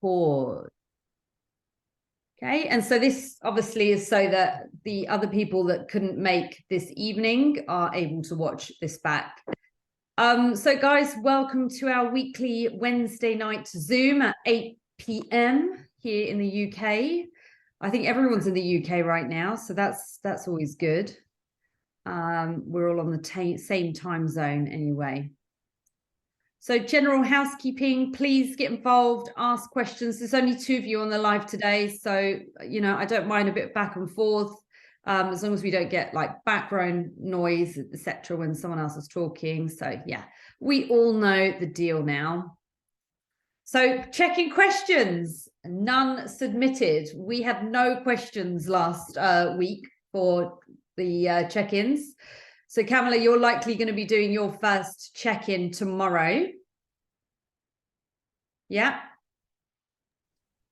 Pause. Okay, and so this obviously is so that the other people that couldn't make this evening are able to watch this back. So guys, welcome to our weekly Wednesday night Zoom at 8 p.m. here in the UK. I think everyone's in the UK right now, so that's always good. We're all on the same time zone anyway. So general housekeeping, please get involved, ask questions. There's only 2 of you on the live today, so I don't mind a bit back and forth, as long as we don't get like background noise, etc. when someone else is talking. So yeah, we all know the deal now. So checking questions, none submitted. We had no questions last week for the check-ins. So Kamala, you're likely going to be doing your first check-in tomorrow. Yeah?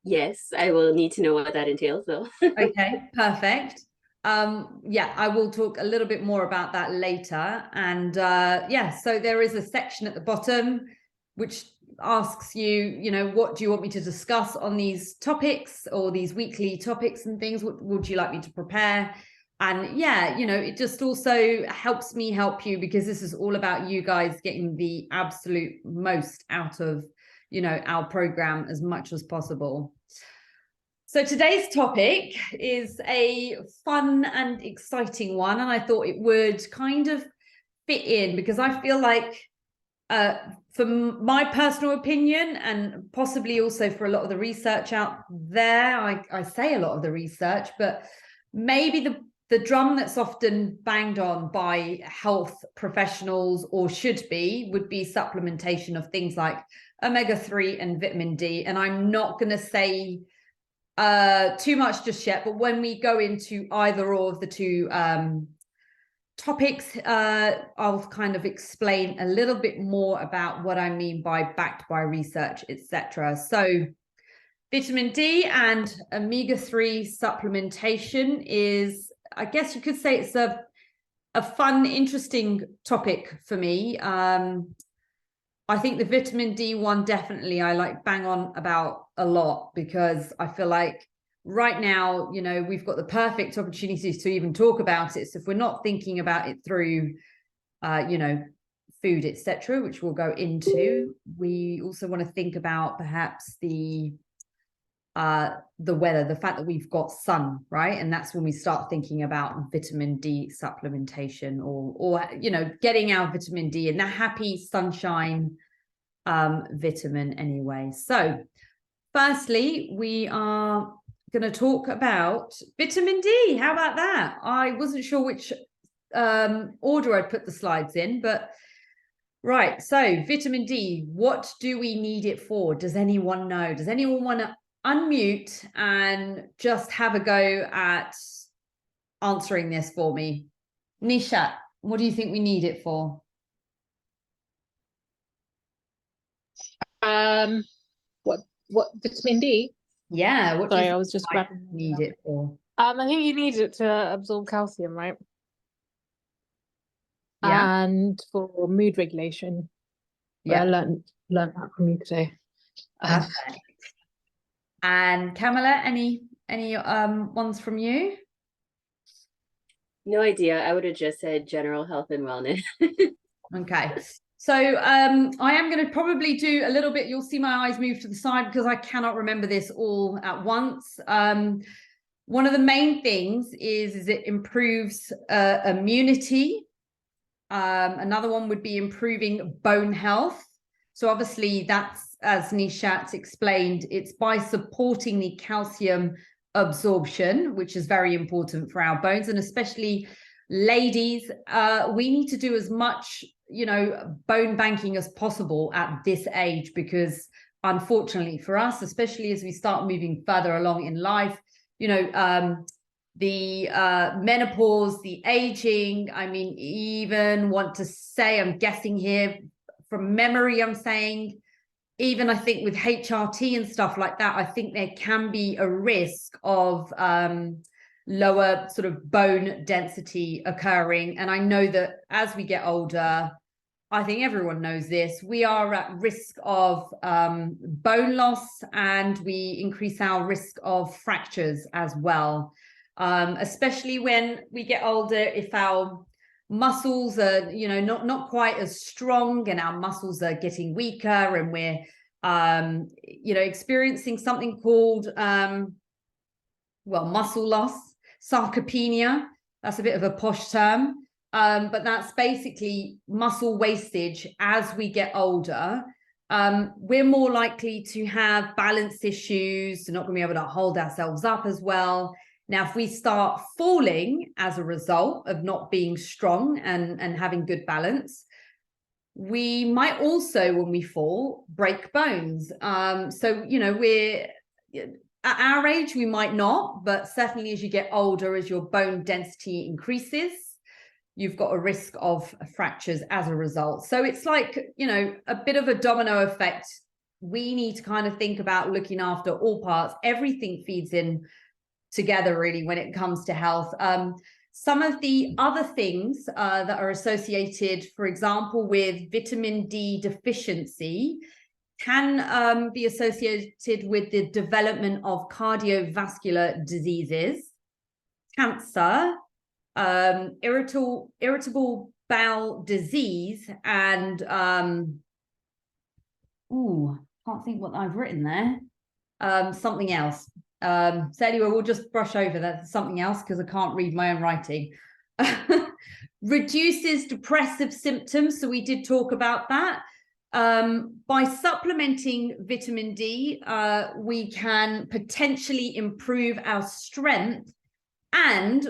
Yes, I will need to know what that entails though. Okay, perfect. Yeah, I will talk a little bit more about that later. And yeah, so there is a section at the bottom which asks you, what do you want me to discuss on these topics or these weekly topics and things? What would you like me to prepare? And yeah, it just also helps me help you, because this is all about you guys getting the absolute most out of, our program as much as possible. So today's topic is a fun and exciting one, and I thought it would kind of fit in because I feel like, for my personal opinion, and possibly also for a lot of the research out there, I say a lot of the research, but maybe the drum that's often banged on by health professionals, or should be, would be supplementation of things like omega-3 and vitamin D. And I'm not going to say too much just yet, but when we go into either or of the two topics, I'll kind of explain a little bit more about what I mean by backed by research, etc. So vitamin D and omega-3 supplementation is, I guess you could say, it's a fun, interesting topic for me. I think the vitamin D one, definitely I like bang on about a lot, because I feel like right now, we've got the perfect opportunities to even talk about it. So if we're not thinking about it through, food, etc., which we'll go into, we also want to think about perhaps the weather, the fact that we've got sun, right? And that's when we start thinking about vitamin D supplementation, or getting our vitamin D and that happy sunshine vitamin anyway. So firstly, we are going to talk about vitamin D. How about that? I wasn't sure which order I'd put the slides in, but right. So vitamin D, what do we need it for? Does anyone know? Does anyone want to unmute and just have a go at answering this for me? Nishat, what do you think we need it for? What vitamin D? Yeah, what Sorry, do you I was just grabbing need it for? I think you need it to absorb calcium, right? Yeah. And for mood regulation. Yeah. I learned that from you today. Perfect. And Kamala, any ones from you? No idea. I would have just said general health and wellness. Okay. So I am going to probably do a little bit, you'll see my eyes move to the side because I cannot remember this all at once. One of the main things is it improves immunity. Another one would be improving bone health. So obviously that's, as Nishat explained, it's by supporting the calcium absorption, which is very important for our bones, and especially ladies, we need to do as much, bone banking as possible at this age, because unfortunately for us, especially as we start moving further along in life, the menopause, the aging, I mean, even want to say, I'm guessing here from memory, I'm saying, even I think with HRT and stuff like that, I think there can be a risk of lower sort of bone density occurring. And I know that as we get older, I think everyone knows this, we are at risk of bone loss, and we increase our risk of fractures as well. Especially when we get older, if our muscles are, not quite as strong, and our muscles are getting weaker, and we're, experiencing something called, muscle loss, sarcopenia. That's a bit of a posh term. But that's basically muscle wastage as we get older. We're more likely to have balance issues, not going to be able to hold ourselves up as well. Now, if we start falling as a result of not being strong and having good balance, we might also, when we fall, break bones. We're at our age, we might not, but certainly as you get older, as your bone density increases, you've got a risk of fractures as a result. So it's like, a bit of a domino effect. We need to kind of think about looking after all parts. Everything feeds in together, really, when it comes to health. Some of the other things that are associated, for example, with vitamin D deficiency can be associated with the development of cardiovascular diseases, cancer, irritable bowel disease, and can't think what I've written there. Something else. So anyway, we'll just brush over that, something else, because I can't read my own writing. Reduces depressive symptoms, so we did talk about that. By supplementing vitamin D, we can potentially improve our strength, and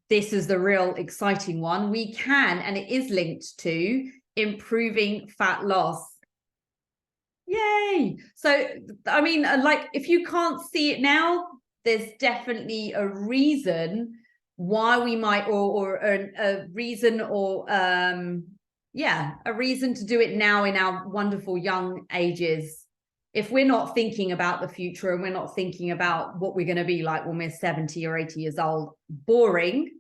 this is the real exciting one, we can, and it is linked to, improving fat loss. Yay! So, I mean, if you can't see it now, there's definitely a reason why we might, or a reason, or a reason to do it now in our wonderful young ages. If we're not thinking about the future, and we're not thinking about what we're going to be like when we're 70 or 80 years old, boring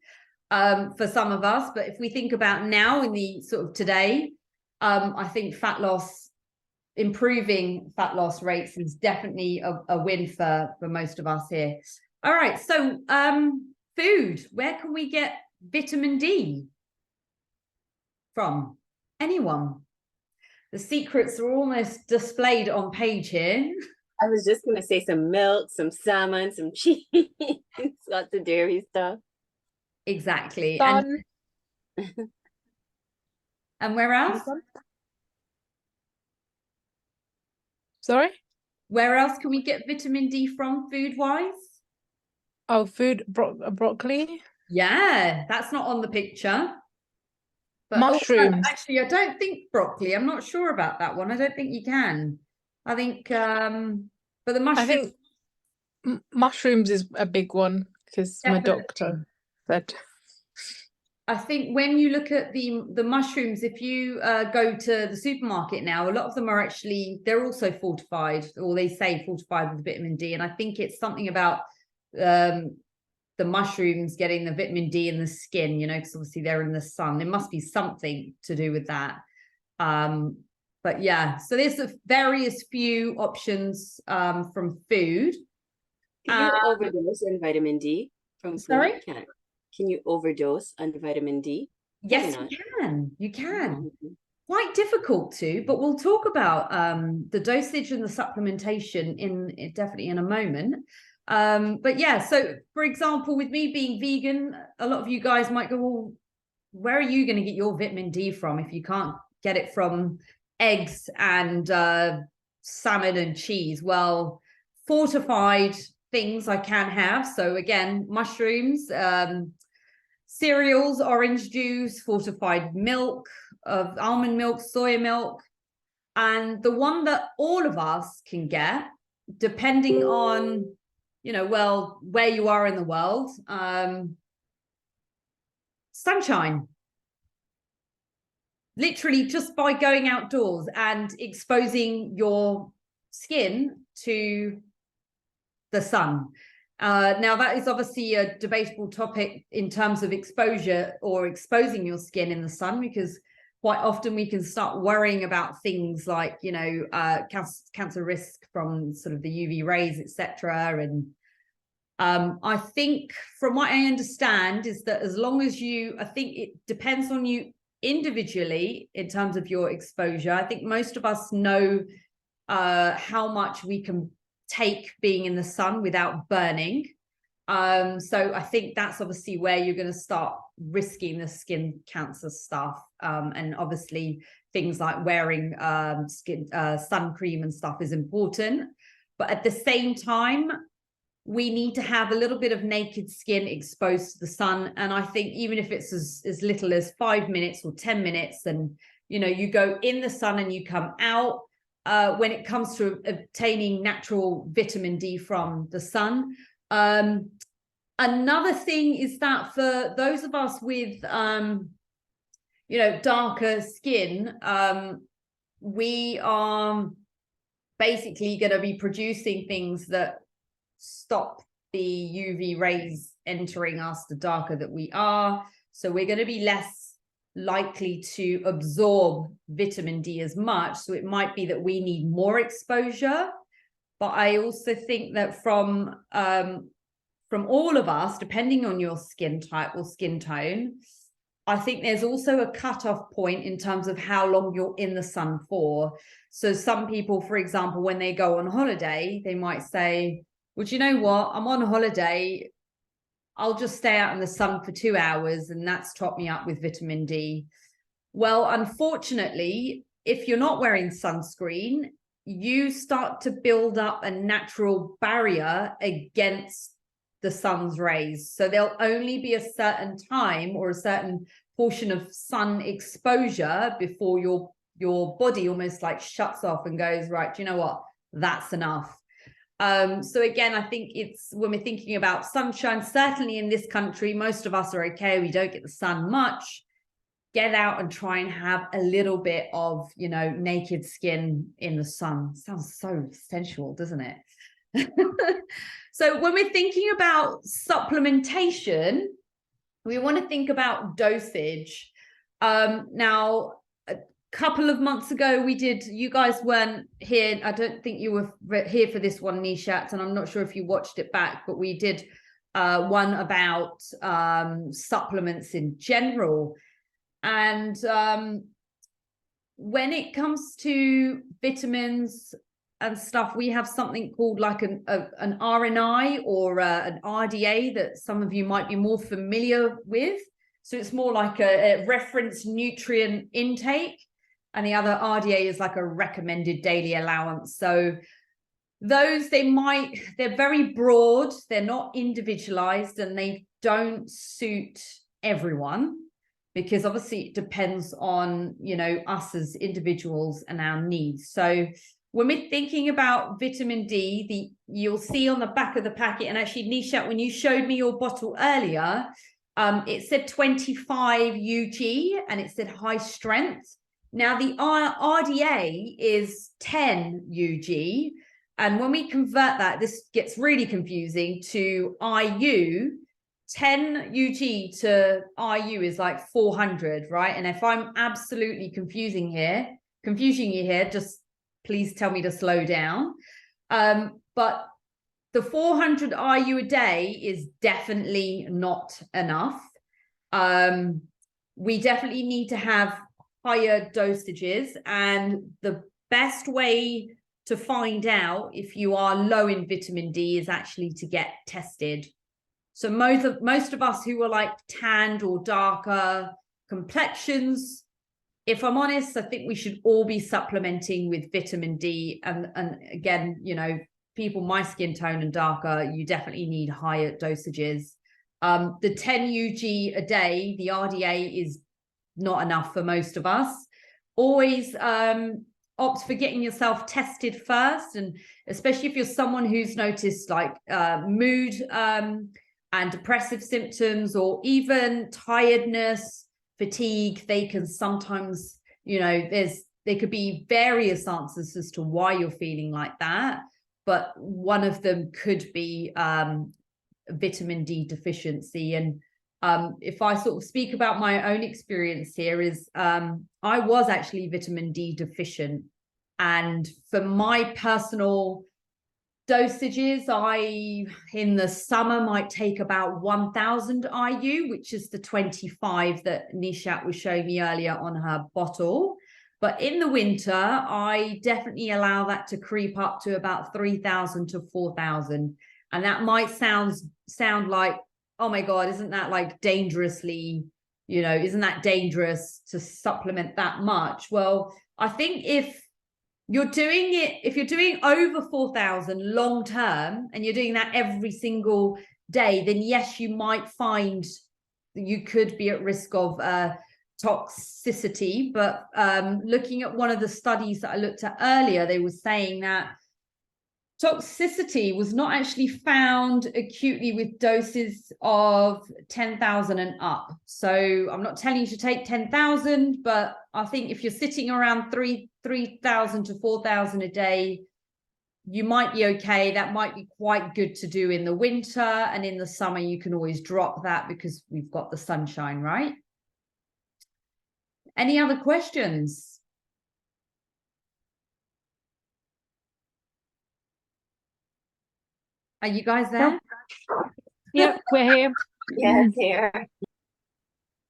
for some of us. But if we think about now, in the sort of today, I think improving fat loss rates is definitely a win for most of us here. All right, so food. Where can we get vitamin D from? Anyone? The secrets are almost displayed on page here. I was just going to say some milk, some salmon, some cheese, lots of dairy stuff. Exactly. Sun. And where else? Sorry? Where else can we get vitamin D from, food-wise? Oh, food, broccoli. Yeah, that's not on the picture. But Mushrooms. actually, I don't think broccoli. I'm not sure about that one. I don't think you can. I think, but the mushrooms. I think mushrooms is a big one, because my Definitely. doctor said. I think when you look at the mushrooms, if you go to the supermarket now, a lot of them are actually, they're also fortified, or they say fortified with vitamin D. And I think it's something about the mushrooms getting the vitamin D in the skin, because obviously they're in the sun. There must be something to do with that. But yeah, so there's various few options from food. Can you overdose on vitamin D from food? Sorry? Can you overdose on vitamin D? Yes, you can. You can. Mm-hmm. Quite difficult to, but we'll talk about the dosage and the supplementation definitely in a moment. But yeah, so for example, with me being vegan, a lot of you guys might go, well, where are you going to get your vitamin D from if you can't get it from eggs and salmon and cheese? Well, fortified things I can have. So again, mushrooms, cereals, orange juice, fortified milk, of almond milk, soya milk, and the one that all of us can get, depending on, where you are in the world, sunshine. Literally, just by going outdoors and exposing your skin to the sun. Now, that is obviously a debatable topic in terms of exposure or exposing your skin in the sun, because quite often we can start worrying about things like, you know, cancer risk from sort of the UV rays, etc. And I think from what I understand is that as long as I think it depends on you individually in terms of your exposure. I think most of us know how much we can take being in the sun without burning. So I think that's obviously where you're going to start risking the skin cancer stuff. And obviously things like wearing sun cream and stuff is important. But at the same time, we need to have a little bit of naked skin exposed to the sun. And I think even if it's as little as 5 minutes or 10 minutes, and, you know, you go in the sun and you come out, when it comes to obtaining natural vitamin D from the sun. Another thing is that for those of us with, you know, darker skin, we are basically going to be producing things that stop the UV rays entering us the darker that we are. So we're going to be less likely to absorb vitamin D as much. So it might be that we need more exposure. But I also think that from all of us, depending on your skin type or skin tone, I think there's also a cutoff point in terms of how long you're in the sun for. So some people, for example, when they go on holiday, they might say, well, do you know what? I'm on holiday. I'll just stay out in the sun for 2 hours and that's topped me up with vitamin D. Well, unfortunately, if you're not wearing sunscreen, you start to build up a natural barrier against the sun's rays. So there'll only be a certain time or a certain portion of sun exposure before your body almost like shuts off and goes, right, do you know what? That's enough. So again, I think it's when we're thinking about sunshine, certainly in this country, most of us are okay. We don't get the sun much. Get out and try and have a little bit of, you know, naked skin in the sun. Sounds so sensual, doesn't it? So when we're thinking about supplementation, we want to think about dosage. Now, a couple of months ago, you guys weren't here. I don't think you were here for this one, Nishat, and I'm not sure if you watched it back, but we did one about supplements in general. And when it comes to vitamins and stuff, we have something called like an RNI or an RDA that some of you might be more familiar with. So it's more like a reference nutrient intake, and the other RDA is like a recommended daily allowance. So those, they're very broad, they're not individualized, and they don't suit everyone, because obviously it depends on, you know, us as individuals and our needs. So when we're thinking about vitamin D, you'll see on the back of the packet, and actually, Nishat, when you showed me your bottle earlier, it said 25 UG and it said high strength. Now the RDA is 10 UG. And when we convert that, this gets really confusing to IU. 10 UG to IU is like 400, right? And if I'm absolutely confusing you here, just please tell me to slow down. But the 400 IU a day is definitely not enough. We definitely need to have higher dosages, and the best way to find out if you are low in vitamin D is actually to get tested. So most of us who are like tanned or darker complexions, if I'm honest, I think we should all be supplementing with vitamin D. And again, you know, people my skin tone and darker, you definitely need higher dosages. The 10 UG a day, the RDA, is not enough for most of us. Always opt for getting yourself tested first, and especially if you're someone who's noticed like mood and depressive symptoms, or even tiredness, fatigue. They can sometimes, you know, there could be various answers as to why you're feeling like that, but one of them could be vitamin D deficiency. And If I sort of speak about my own experience here is I was actually vitamin D deficient. And for my personal dosages, I in the summer might take about 1000 IU, which is the 25 that Nishat was showing me earlier on her bottle. But in the winter, I definitely allow that to creep up to about 3000 to 4000. And that might sound like, oh my God, isn't that like dangerously, isn't that dangerous to supplement that much? Well, I think if you're doing over 4000 long term and you're doing that every single day, then yes, you might find you could be at risk of toxicity. But looking at one of the studies that I looked at earlier, they were saying that toxicity was not actually found acutely with doses of 10,000 and up. So I'm not telling you to take 10,000, but I think if you're sitting around 3,000 to 4,000 a day, you might be okay. That might be quite good to do in the winter, and in the summer you can always drop that because we've got the sunshine, right? Any other questions? Are you guys there? Yep, we're here. Yes, here.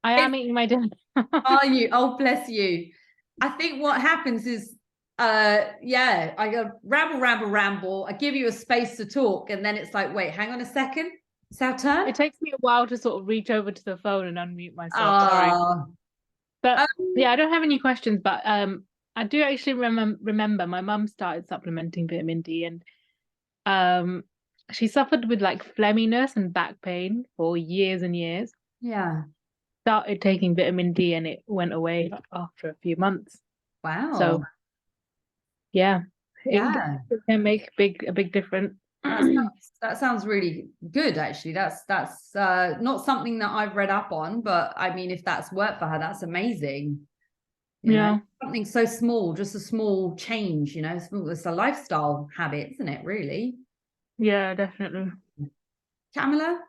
I am eating my dinner. Are you? Oh, bless you. I think what happens is, yeah, I go ramble. I give you a space to talk, and then it's like, wait, hang on a second. It's our turn. It takes me a while to sort of reach over to the phone and unmute myself. Sorry. But yeah, I don't have any questions, but I do actually remember my mum started supplementing vitamin D, and she suffered with like phlegminess and back pain for years and years. Yeah. Started taking vitamin D and it went away after a few months. Wow. So yeah, Yeah. it can make a big difference. That sounds really good, actually. That's not something that I've read up on, but I mean, if that's worked for her, that's amazing. You know, something so small, just a small change, it's a lifestyle habit, isn't it, really? Yeah, definitely. Camilla?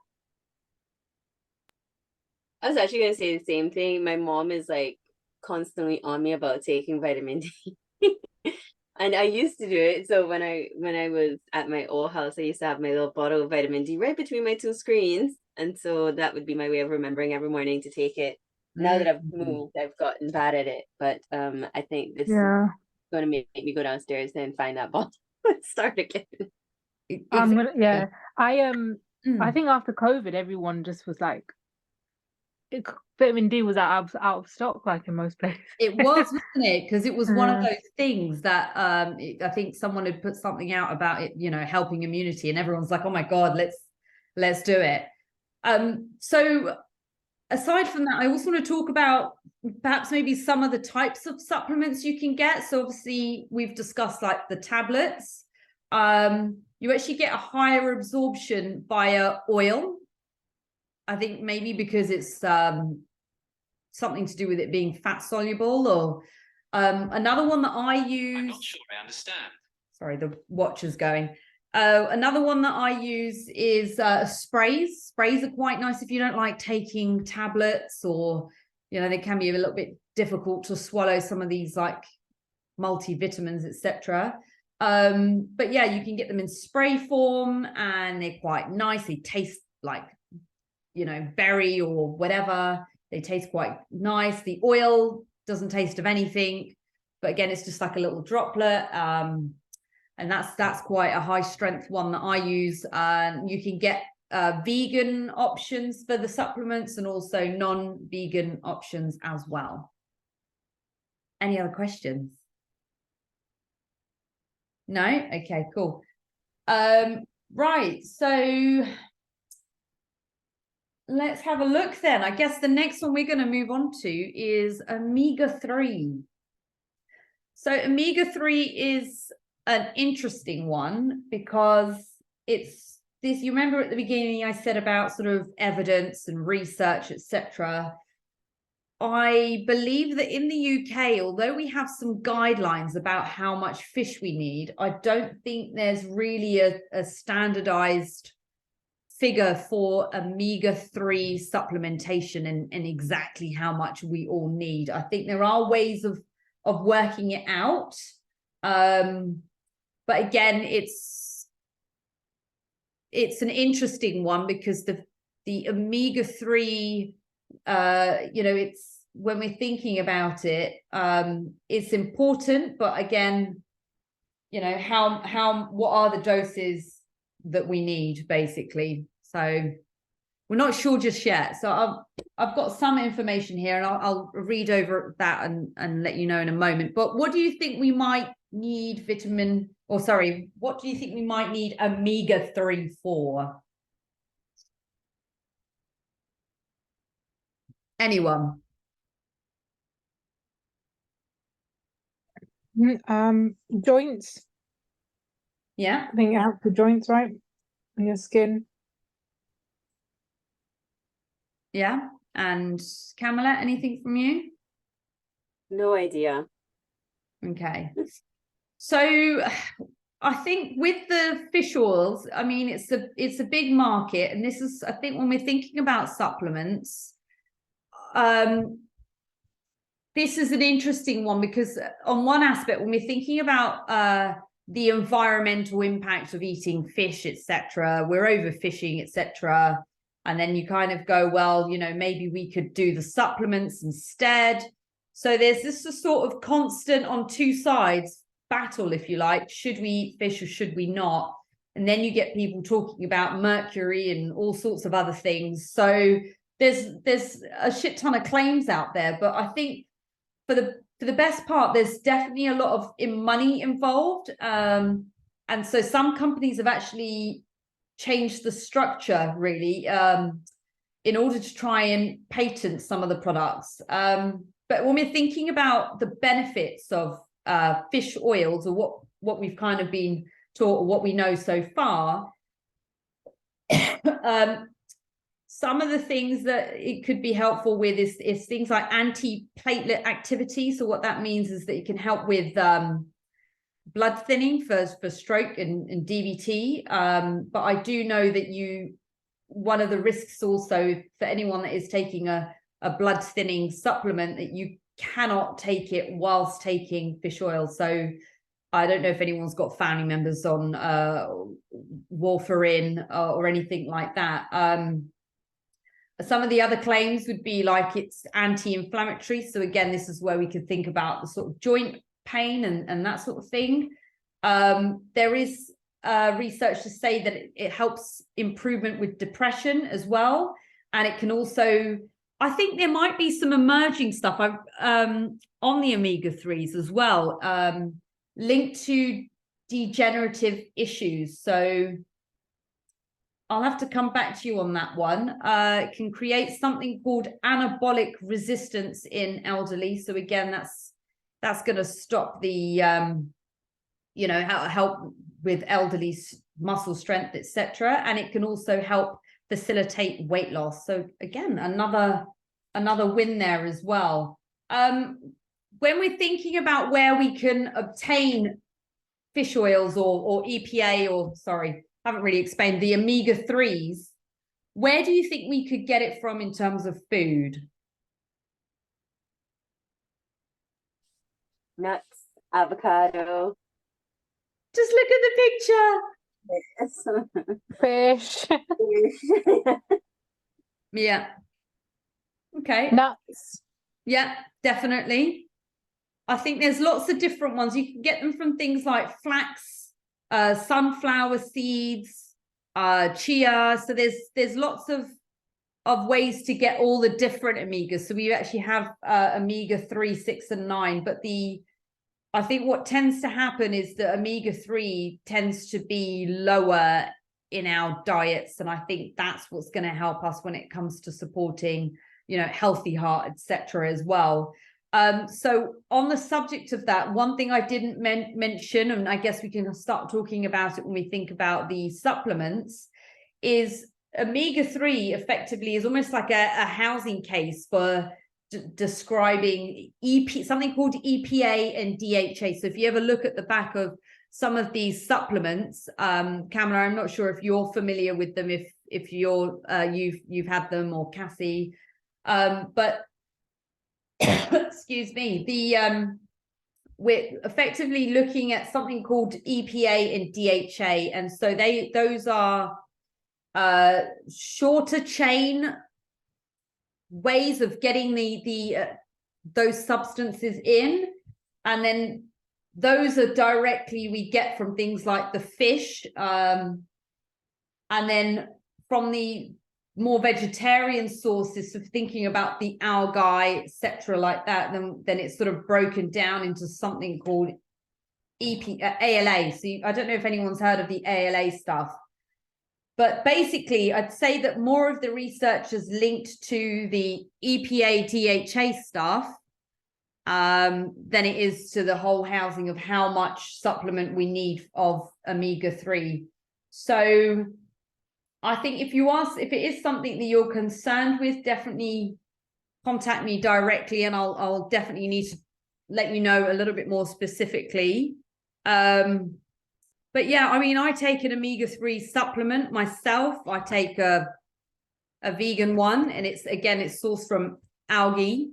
I was actually gonna say the same thing. My mom is like constantly on me about taking vitamin D. And I used to do it. So when I was at my old house, I used to have my little bottle of vitamin D right between my two screens. And so that would be my way of remembering every morning to take it. Now that I've moved, I've gotten bad at it. But I think this is going to make me go downstairs and find that bottle and start again. I think after COVID, everyone just was like, vitamin D was out of stock, like in most places. It was, wasn't it? Because it was one of those things that I think someone had put something out about it, helping immunity, and everyone's like, oh my God, let's do it. So aside from that, I also want to talk about perhaps maybe some of the types of supplements you can get. So obviously we've discussed like the tablets. You actually get a higher absorption via oil. I think maybe because it's something to do with it being fat soluble, or another one that I use. I'm not sure I understand. Sorry, the watch is going. Another one that I use is sprays. Sprays are quite nice if you don't like taking tablets, or they can be a little bit difficult to swallow some of these like multivitamins, etc. But yeah, you can get them in spray form, and they're quite nice. They taste like berry or whatever. They taste quite nice. The oil doesn't taste of anything, but again, it's just like a little droplet. And that's quite a high strength one that I use. You can get vegan options for the supplements and also non-vegan options as well. Any other questions? No? Okay, cool. Right, so let's have a look then. I guess the next one we're going to move on to is omega-3. So omega-3 is an interesting one because it's this, you remember at the beginning I said about sort of evidence and research, etc. I believe that in the UK, although we have some guidelines about how much fish we need, I don't think there's really a standardized figure for omega-3 supplementation and exactly how much we all need. I think there are ways of working it out. But again, it's an interesting one because the omega-3, it's, when we're thinking about it, it's important, but again, what are the doses that we need, basically? So we're not sure just yet. So I've got some information here, and I'll read over that and let you know in a moment. But what do you think we might need what do you think we might need omega-3 for? Anyone? Joints. Yeah. I think it helps with joints, right? And your skin. Yeah. And Camilla, anything from you? No idea. Okay. So I think with the fish oils, I mean, it's a big market, and this is, I think, when we're thinking about supplements, this is an interesting one, because on one aspect, when we're thinking about the environmental impact of eating fish, etc., we're overfishing, etc., and then you kind of go, well, maybe we could do the supplements instead. So there's this sort of constant on two sides battle, if you like. Should we eat fish or should we not? And then you get people talking about mercury and all sorts of other things. So there's a shit ton of claims out there, but I think for the best part, there's definitely a lot of money involved. And so some companies have actually changed the structure, really, in order to try and patent some of the products. But when we're thinking about the benefits of fish oils, or what we've kind of been taught, or what we know so far, some of the things that it could be helpful with is things like anti-platelet activity. So what that means is that it can help with blood thinning for stroke and DVT. But I do know that one of the risks also for anyone that is taking a blood thinning supplement, that you cannot take it whilst taking fish oil. So I don't know if anyone's got family members on warfarin or anything like that. Some of the other claims would be like it's anti-inflammatory. So again, this is where we could think about the sort of joint pain and that sort of thing. There is research to say that it helps improvement with depression as well. And it can also, I think there might be some emerging stuff on the omega-3s as well, linked to degenerative issues. So I'll have to come back to you on that one. It can create something called anabolic resistance in elderly. So again, that's going to stop the, help with elderly muscle strength, etc. And it can also help facilitate weight loss. So again, another win there as well. When we're thinking about where we can obtain fish oils or EPA, haven't really explained the omega-3s, where do you think we could get it from in terms of food? Nuts, avocado. Just look at the picture. Fish. Yeah. Okay. Nuts. Yeah, definitely. I think there's lots of different ones. You can get them from things like flax, sunflower seeds, chia. So there's lots of ways to get all the different omegas. So we actually have omega-3, 6, and 9. But I think what tends to happen is that omega-3 tends to be lower in our diets, and I think that's what's going to help us when it comes to supporting, healthy heart, etc. as well. So on the subject of that, one thing I didn't mention, and I guess we can start talking about it when we think about the supplements, is omega-3 effectively is almost like a housing case for describing something called EPA and DHA. So if you ever look at the back of some of these supplements. Kamala, I'm not sure if you're familiar with them, if you're you've had them, or Cassie, but excuse me, we're effectively looking at something called EPA and DHA, and so those are shorter chain ways of getting those substances in, and then those are directly we get from things like the fish, and then from the more vegetarian sources, so thinking about the algae, etc., like that, then it's sort of broken down into something called ALA. So I don't know if anyone's heard of the ALA stuff, but basically I'd say that more of the research is linked to the EPA DHA stuff than it is to the whole housing of how much supplement we need of omega-3. So I think if it is something that you're concerned with, definitely contact me directly, and I'll definitely need to let you know a little bit more specifically. But yeah, I mean, I take an omega-3 supplement myself. I take a vegan one, and it's sourced from algae.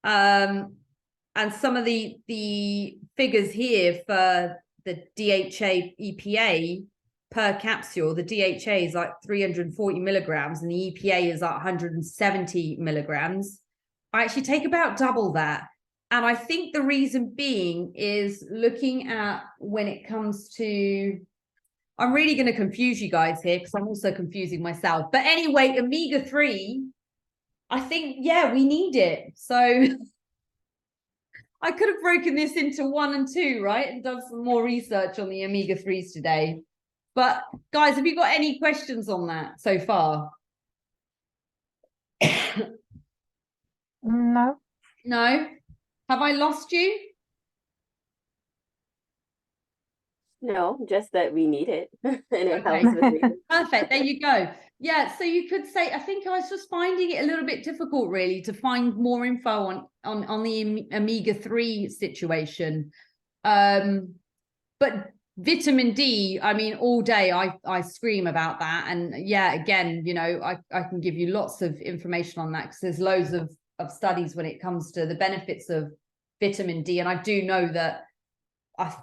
And some of the figures here for the DHA EPA per capsule, the DHA is like 340 milligrams and the EPA is like 170 milligrams. I actually take about double that. And I think the reason being is looking at when it comes to, I'm really going to confuse you guys here because I'm also confusing myself. But anyway, omega-3, I think, yeah, we need it. So I could have broken this into 1 and 2, right? And done some more research on the omega-3s today. But guys, have you got any questions on that so far? No. No? Have I lost you? No, just that we need it. And it Okay. helps with me. Perfect. There you go. Yeah, so you could say, I think I was just finding it a little bit difficult really to find more info on the omega-3 situation. But vitamin D, I mean, all day I scream about that. And yeah, again, you know, I can give you lots of information on that because there's loads of studies when it comes to the benefits of vitamin D. And I do know that a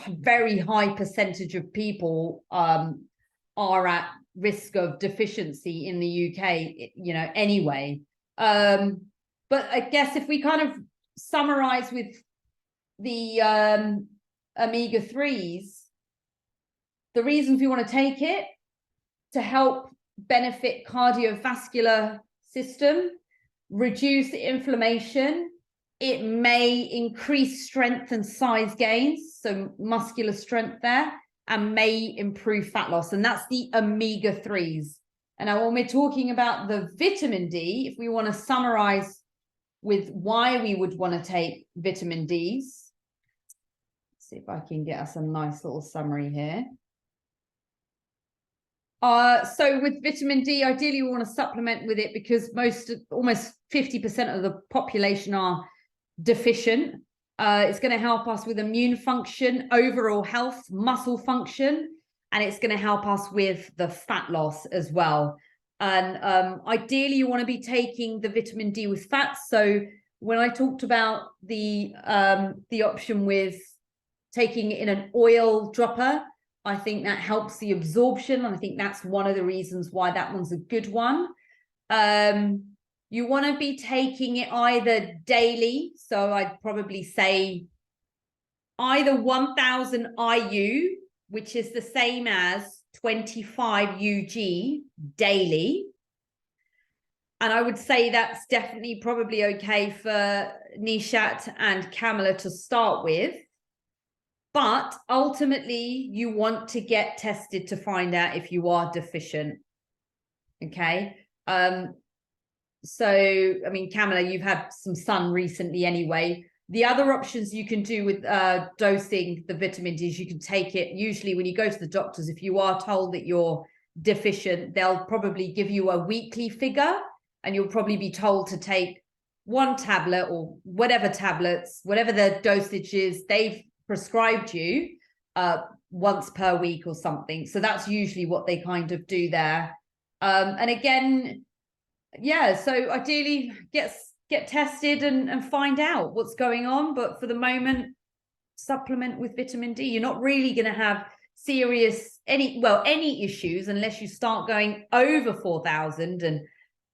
very high percentage of people are at risk of deficiency in the UK, you know, anyway. But I guess if we kind of summarize with the omega-3s, the reasons we want to take it: to help benefit cardiovascular system, reduce inflammation. It may increase strength and size gains, so muscular strength there, and may improve fat loss. And that's the omega-3s. And now when we're talking about the vitamin D, if we want to summarize with why we would want to take vitamin Ds, let's see if I can get us a nice little summary here. So with vitamin D, ideally we want to supplement with it because almost 50% of the population are deficient. It's going to help us with immune function, overall health, muscle function, and it's going to help us with the fat loss as well. And ideally you want to be taking the vitamin D with fats. So when I talked about the option with taking it in an oil dropper, I think that helps the absorption, and I think that's one of the reasons why that one's a good one. You want to be taking it either daily, so I'd probably say either 1000 IU, which is the same as 25 UG daily. And I would say that's definitely probably okay for Nishat and Kamala to start with. But ultimately, you want to get tested to find out if you are deficient. Okay. So, I mean, Kamala, you've had some sun recently anyway. The other options you can do with dosing the vitamin D is you can take it. Usually when you go to the doctors, if you are told that you're deficient, they'll probably give you a weekly figure, and you'll probably be told to take 1 tablet or whatever tablets, whatever the dosage is they've prescribed you once per week or something. So that's usually what they kind of do there. And again, yeah, so ideally get tested and find out what's going on. But for the moment, supplement with vitamin D. You're not really going to have serious any issues unless you start going over 4,000 and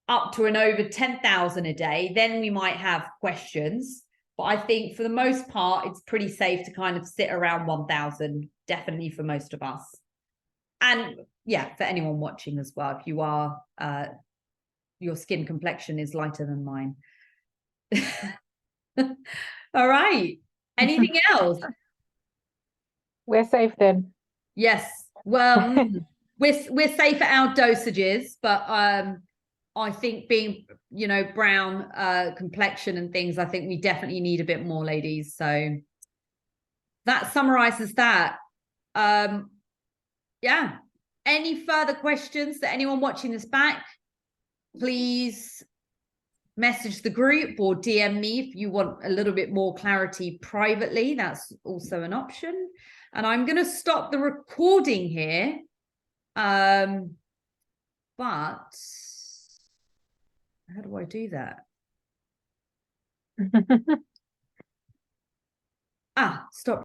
up to and over 10,000 a day. Then we might have questions. But I think for the most part, it's pretty safe to kind of sit around 1,000, definitely for most of us. And yeah, for anyone watching as well, if you are, your skin complexion is lighter than mine. All right. Anything else? We're safe then. Yes. Well, we're safe at our dosages, but I think being, you know, brown complexion and things, I think we definitely need a bit more, ladies. So that summarizes that. Yeah. Any further questions that anyone watching this back, please message the group or DM me if you want a little bit more clarity privately. That's also an option. And I'm going to stop the recording here. But how do I do that? Stop.